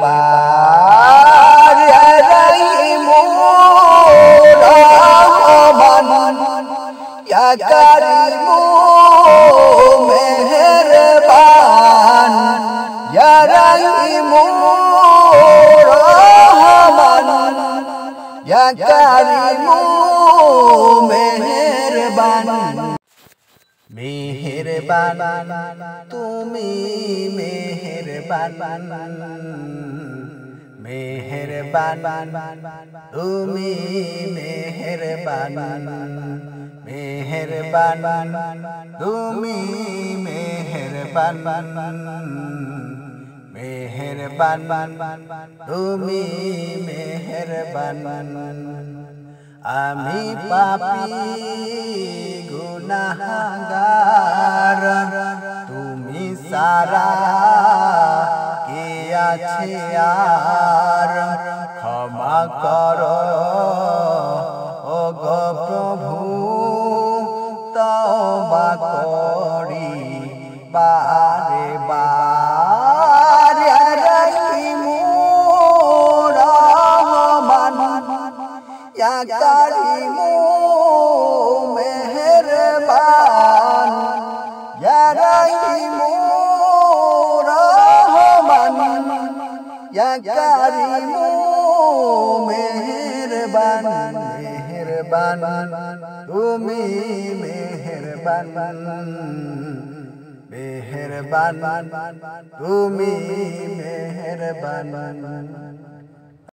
বার রহিমু রহমান ইয়া কারিমু মেহেরবান ইয়া রহিমু রহমান ইয়া কারিমু মেহেরবান মেহেরবান তুমি মেহেরবান মেহেরবান তুমি মেহেরবান মেহেরবান তুমি মেহেরবান মেহেরবান তুমি মেহেরবান আমি পাপী গুনাহগার তুমি সারা কে আছে আর ক্ষমা করো ও গো প্রভু তওবা করি বারে বার রহিমু রহমান ইয়া কারিমু মেহেরবান ইয়া রহিমু রহমান ইয়া কারিমু মেহেরবান মেহেরবান তুমি মেহেরবান মেহেরবান তুমি মেহেরবান